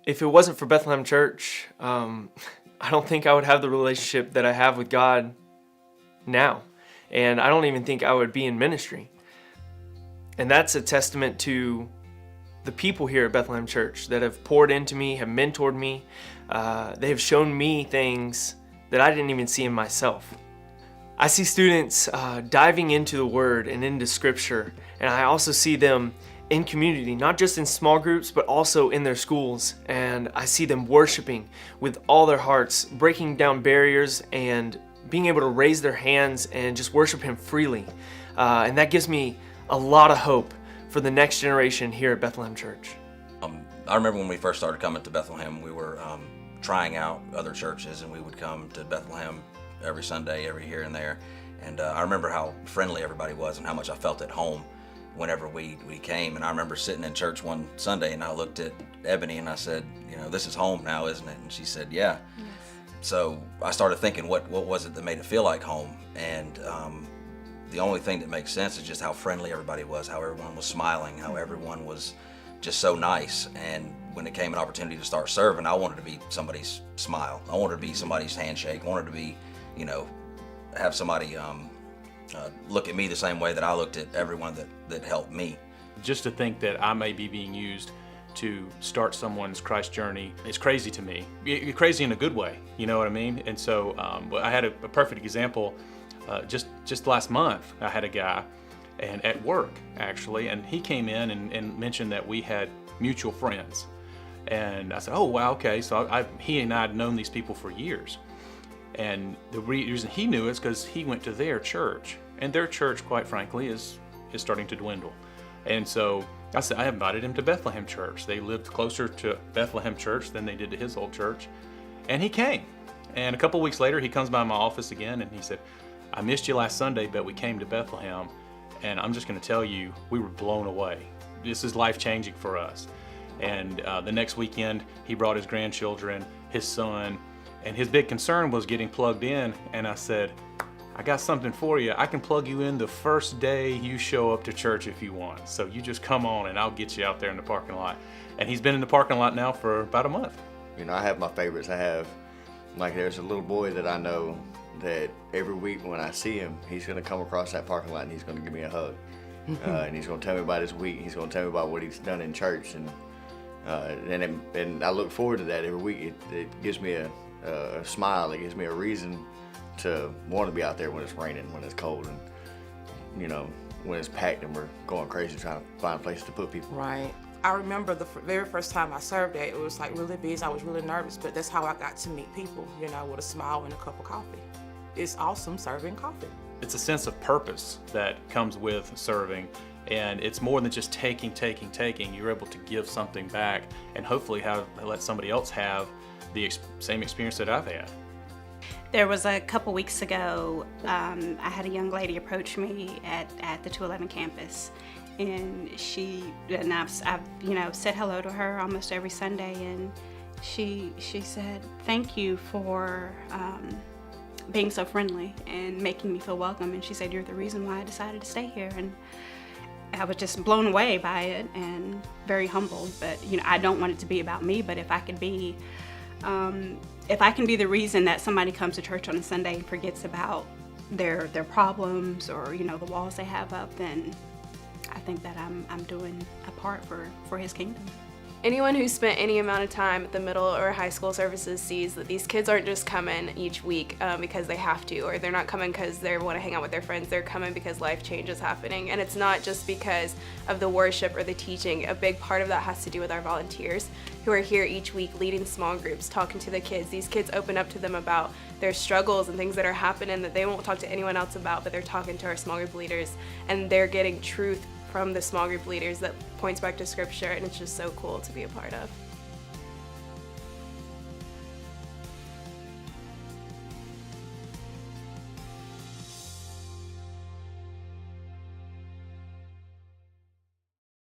If it wasn't for Bethlehem Church, I don't think I would have the relationship that I have with God now. And I don't even think I would be in ministry. And that's a testament to the people here at Bethlehem Church that have poured into me, have mentored me. They have shown me things that I didn't even see in myself. I see students diving into the Word and into Scripture, and I also see them in community, not just in small groups, but also in their schools. And I see them worshiping with all their hearts, breaking down barriers and being able to raise their hands and just worship Him freely. And that gives me a lot of hope for the next generation here at Bethlehem Church. I remember when we first started coming to Bethlehem, we were trying out other churches, and we would come to Bethlehem every Sunday, every here and there. And I remember how friendly everybody was and how much I felt at home whenever we came. And I remember sitting in church one Sunday, and I looked at Ebony and I said, this is home now, isn't it? And she said, yeah. Yes. So I started thinking, what was it that made it feel like home? And the only thing that makes sense is just how friendly everybody was, how everyone was smiling, how everyone was just so nice. And when it came an opportunity to start serving, I wanted to be somebody's smile. I wanted to be somebody's handshake. I wanted to be, have somebody look at me the same way that I looked at everyone that helped me. Just to think that I may be being used to start someone's Christ journey is crazy to me. Crazy in a good way, you know what I mean? And so I had a perfect example. Just last month, I had a guy, and at work actually, and he came in and mentioned that we had mutual friends. And I said, oh wow, okay. So he and I had known these people for years. And the reason he knew is because he went to their church, and their church, quite frankly, is starting to dwindle. And so I said, I invited him to Bethlehem Church. They lived closer to Bethlehem Church than they did to his old church. And he came. And a couple weeks later, he comes by my office again, and he said, I missed you last Sunday, but we came to Bethlehem, and I'm just going to tell you, we were blown away. This is life-changing for us. And the next weekend, he brought his grandchildren, his son, and his big concern was getting plugged in. And I said, I got something for you. I can plug you in the first day you show up to church if you want. So you just come on and I'll get you out there in the parking lot. And he's been in the parking lot now for about a month. I have my favorites. There's a little boy that I know that every week when I see him, he's going to come across that parking lot and he's going to give me a hug. And he's going to tell me about his week. He's going to tell me about what he's done in church. And I look forward to that every week. It gives me a smile. It gives me a reason to want to be out there when it's raining, when it's cold, and when it's packed and we're going crazy trying to find a place to put people. Right. I remember the very first time I served there, it was really busy. I was really nervous, but that's how I got to meet people, with a smile and a cup of coffee. It's awesome serving coffee. It's a sense of purpose that comes with serving, and it's more than just taking. You're able to give something back and hopefully let somebody else have the same experience that I've had. There was a couple weeks ago, I had a young lady approach me at the 211 campus, and I've said hello to her almost every Sunday, and she said, thank you for being so friendly and making me feel welcome. And she said, you're the reason why I decided to stay here. And I was just blown away by it and very humbled. But I don't want it to be about me, but if I can be the reason that somebody comes to church on a Sunday and forgets about their problems or the walls they have up, then I think that I'm doing a part for His kingdom. Anyone who's spent any amount of time at the middle or high school services sees that these kids aren't just coming each week because they have to, or they're not coming because they want to hang out with their friends. They're coming because life change is happening, and it's not just because of the worship or the teaching. A big part of that has to do with our volunteers who are here each week leading small groups, talking to the kids. These kids open up to them about their struggles and things that are happening that they won't talk to anyone else about, but they're talking to our small group leaders, and they're getting truth from the small group leaders that points back to Scripture, and it's just so cool to be a part of.